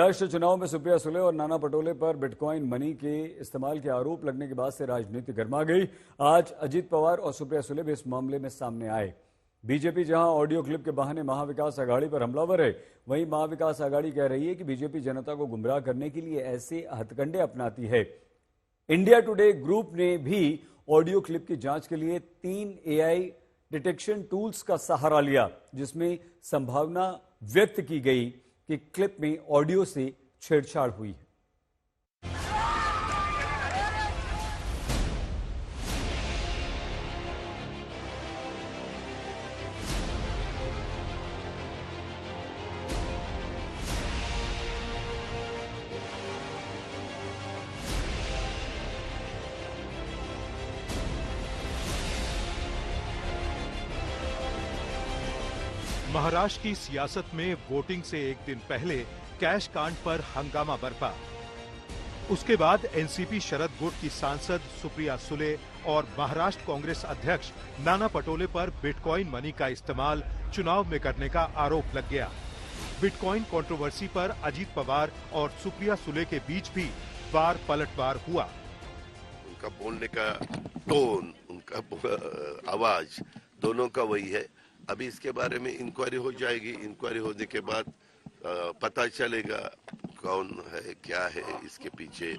महाराष्ट्र चुनाव में सुप्रिया सुले और नाना पटोले पर बिटकॉइन मनी के इस्तेमाल के आरोप लगने के बाद से राजनीति गर्मा गई। आज अजीत पवार और सुप्रिया सुले भी इस मामले में सामने आए। बीजेपी जहां ऑडियो क्लिप के बहाने महाविकास आघाड़ी पर हमलावर है, वहीं महाविकास आघाड़ी कह रही है कि बीजेपी जनता को गुमराह करने के लिए ऐसे हथकंडे अपनाती है। इंडिया टुडे ग्रुप ने भी ऑडियो क्लिप की जांच के लिए 3 AI डिटेक्शन टूल्स का सहारा लिया, जिसमें संभावना व्यक्त की गई कि क्लिप में ऑडियो से छेड़छाड़ हुई है। महाराष्ट्र की सियासत में वोटिंग से एक दिन पहले कैश कांड पर हंगामा बरपा। उसके बाद एनसीपी शरद गुट की सांसद सुप्रिया सुले और महाराष्ट्र कांग्रेस अध्यक्ष नाना पटोले पर बिटकॉइन मनी का इस्तेमाल चुनाव में करने का आरोप लग गया। बिटकॉइन कंट्रोवर्सी पर अजीत पवार और सुप्रिया सुले के बीच भी वार पलटवार हुआ। उनका बोलने का टोन, उनका आवाज, दोनों का वही है। अभी इसके बारे में इंक्वायरी हो जाएगी। इंक्वायरी होने के बाद पता चलेगा कौन है, क्या है, इसके पीछे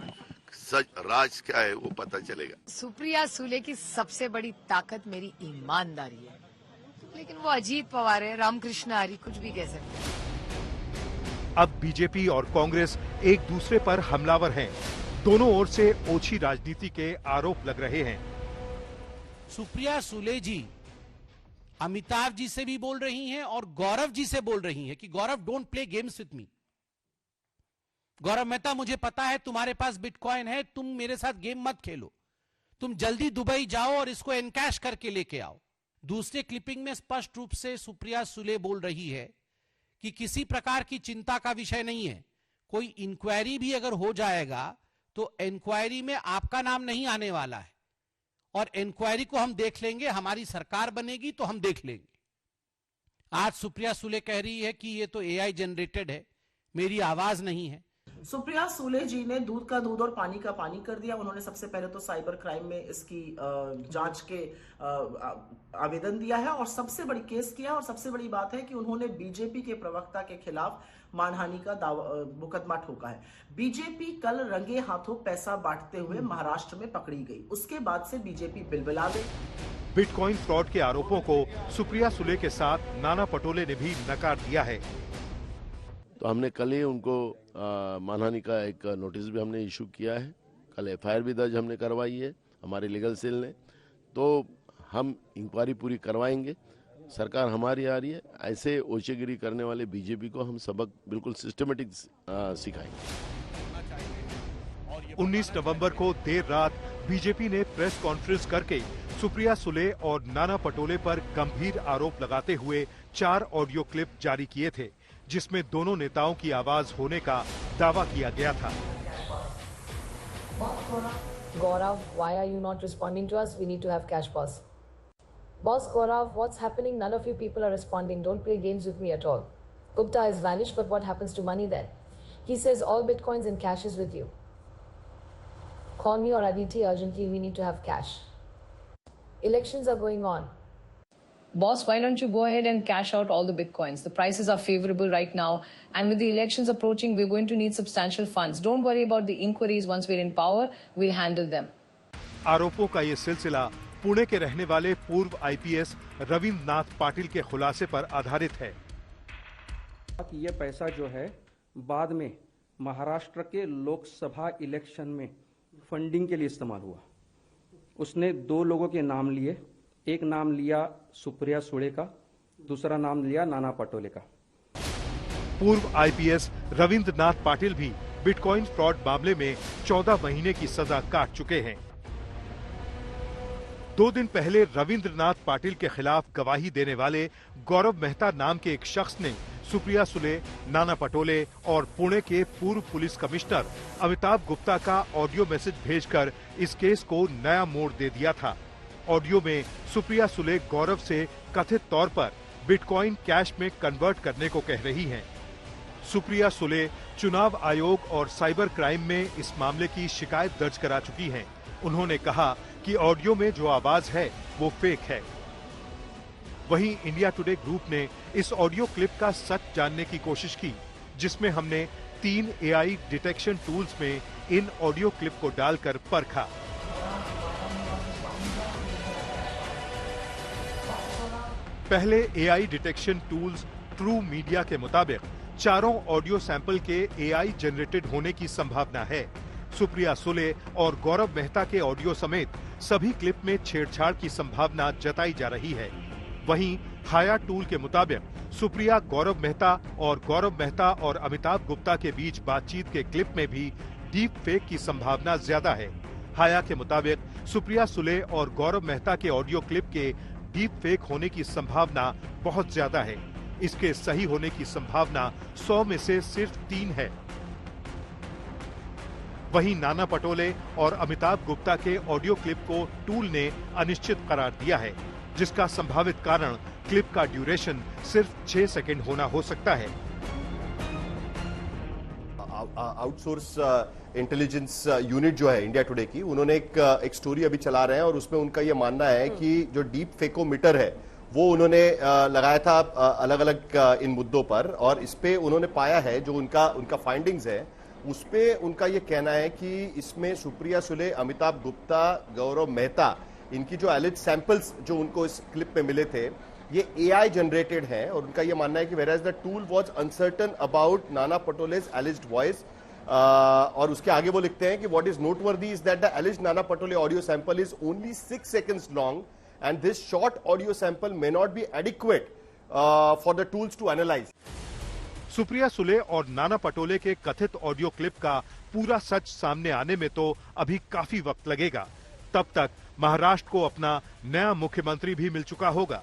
सच राज क्या है, वो पता चलेगा। सुप्रिया सुले की सबसे बड़ी ताकत मेरी ईमानदारी है, लेकिन वो अजीत पवार है, रामकृष्ण हरी, कुछ भी कह सकते हैं। अब बीजेपी और कांग्रेस एक दूसरे पर हमलावर हैं। दोनों ओर से ओछी राजनीति के आरोप लग रहे हैं। सुप्रिया सुले जी अमिताभ जी से भी बोल रही हैं और गौरव जी से बोल रही हैं कि Gaurav don't play games with me. Gaurav Mehta, मुझे पता है तुम्हारे पास बिटकॉइन है, तुम मेरे साथ गेम मत खेलो, तुम जल्दी दुबई जाओ और इसको एनकैश करके लेके आओ। दूसरे क्लिपिंग में स्पष्ट रूप से सुप्रिया सुले बोल रही है कि किसी प्रकार की चिंता का विषय नहीं है। कोई इंक्वायरी भी अगर हो जाएगा तो इंक्वायरी में आपका नाम नहीं आने वाला है और इंक्वायरी को हम देख लेंगे, हमारी सरकार बनेगी तो हम देख लेंगे। आज सुप्रिया सुले कह रही है कि ये तो AI जनरेटेड है, मेरी आवाज नहीं है। सुप्रिया सुले जी ने दूध का दूध और पानी का पानी कर दिया। उन्होंने सबसे पहले तो साइबर क्राइम में इसकी जांच के आवेदन दिया है और सबसे बड़ी केस किया। और सबसे बड़ी बात है कि उन्होंने बीजेपी के प्रवक्ता के खिलाफ मानहानि का मुकदमा ठोका है। बीजेपी कल रंगे हाथों पैसा बांटते हुए महाराष्ट्र में पकड़ी गई, उसके बाद से बीजेपी बिलबिला गई। बिटकॉइन फ्रॉड के आरोपों को सुप्रिया सुले के साथ नाना पटोले ने भी नकार दिया है। तो हमने कल ही उनको मानहानि का एक नोटिस भी हमने इशू किया है। कल FIR भी दर्ज हमने करवाई है हमारे लीगल सेल ने। तो हम इंक्वायरी पूरी करवाएंगे। सरकार हमारी आ रही है। ऐसे ओछेगिरी करने वाले बीजेपी को हम सबक बिल्कुल सिस्टमेटिक सिखाएंगे। 19 नवंबर को देर रात बीजेपी ने प्रेस कॉन्फ्रेंस करके सुप्रिया सुले और नाना पटोले पर गंभीर आरोप लगाते हुए 4 ऑडियो क्लिप जारी किए थे, जिसमें दोनों नेताओं की आवाज होने का दावा किया गया था। Gaurav, why are you not responding to us? We need to have cash boss. Boss Gaurav, what's happening? None of you people are responding. Don't play games with me at all. Gupta is vanished, but what happens to money then? He says all bitcoins and cash is with you. Call me or Aditi urgently. We need to have cash. Elections are going on. Boss, why don't you go ahead and cash out all the bitcoins? The prices are favorable right now, and with the elections approaching, we're going to need substantial funds. Don't worry about the inquiries. Once we're in power, we'll handle them. आरोपों का ये सिलसिला पुणे के रहने वाले पूर्व IPS Ravindra नाथ पाटिल के खुलासे पर आधारित है। ये पैसा जो है बाद में महाराष्ट्र के लोकसभा इलेक्शन में फंडिंग के लिए इस्तेमाल हुआ। उसने 2 लोगों के नाम लिए। एक नाम लिया सुप्रिया सुले का, दूसरा नाम लिया नाना पटोले का। पूर्व IPS रविंद्र नाथ पाटिल भी बिटकॉइन फ्रॉड मामले में 14 महीने की सजा काट चुके हैं। 2 दिन पहले रविंद्र नाथ पाटिल के खिलाफ गवाही देने वाले गौरव मेहता नाम के एक शख्स ने सुप्रिया सुले, नाना पटोले और पुणे के पूर्व पुलिस कमिश्नर अमिताभ गुप्ता का ऑडियो मैसेज भेजकर इस केस को नया मोड़ दे दिया था। ऑडियो में सुप्रिया सुले गौरव से कथित तौर पर बिटकॉइन कैश में कन्वर्ट करने को कह रही हैं। सुप्रिया सुले चुनाव आयोग और साइबर क्राइम में इस मामले की शिकायत दर्ज करा चुकी हैं। उन्होंने कहा कि ऑडियो में जो आवाज है वो फेक है। वहीं इंडिया टुडे ग्रुप ने इस ऑडियो क्लिप का सच जानने की कोशिश की, जिसमें हमने 3 AI डिटेक्शन टूल्स में इन ऑडियो क्लिप को डालकर परखा। पहले AI detection tools true media के मुताबिक चारों ऑडियो सैंपल के AI जनरेटेड होने की संभावना है। सुप्रिया सुले और गौरव मेहता के ऑडियो समेत सभी क्लिप में छेड़छाड़ की संभावना जताई जा रही है। वहीं हाया टूल के मुताबिक सुप्रिया गौरव मेहता और अमिताभ गुप्ता के बीच बातचीत के क्लिप में भी डीप फेक की संभावना ज्यादा है। हाया के मुताबिक सुप्रिया सुले और गौरव मेहता के ऑडियो क्लिप के डीप फेक होने की संभावना बहुत ज्यादा है। इसके सही होने की संभावना 100 में से सिर्फ 3 है। वहीं नाना पटोले और अमिताभ गुप्ता के ऑडियो क्लिप को टूल ने अनिश्चित करार दिया है, जिसका संभावित कारण क्लिप का ड्यूरेशन सिर्फ 6 सेकंड होना हो सकता है। आउटसोर्स इंटेलिजेंस यूनिट जो है इंडिया टुडे की, उन्होंने एक स्टोरी अभी चला रहे हैं और उसमें उनका ये मानना है कि जो डीप फेकोमीटर है वो उन्होंने लगाया था अलग अलग इन मुद्दों पर, और इस पे उन्होंने पाया है जो उनका फाइंडिंग्स है उस पे उनका ये कहना है कि इसमें सुप्रिया सुले, अमिताभ गुप्ता, गौरव मेहता, इनकी जो एलिज सैंपल्स जो उनको इस क्लिप में मिले थे ये AI जनरेटेड है। और उनका ये मानना है कि whereas the tool was uncertain about Nana Patole's एलिज्ड voice. और उसके आगे वो लिखते हैं कि what is noteworthy is that the alleged Nana Patole audio sample is only 6 seconds long and this short audio sample may not be adequate for the tools to analyze. Supriya Sule और नाना पटोले के कथित ऑडियो क्लिप का पूरा सच सामने आने में तो अभी काफी वक्त लगेगा। तब तक महाराष्ट्र को अपना नया मुख्यमंत्री भी मिल चुका होगा।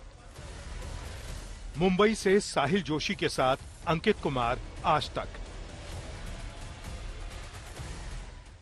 मुंबई से साहिल जोशी के साथ अंकित कुमार, आज तक।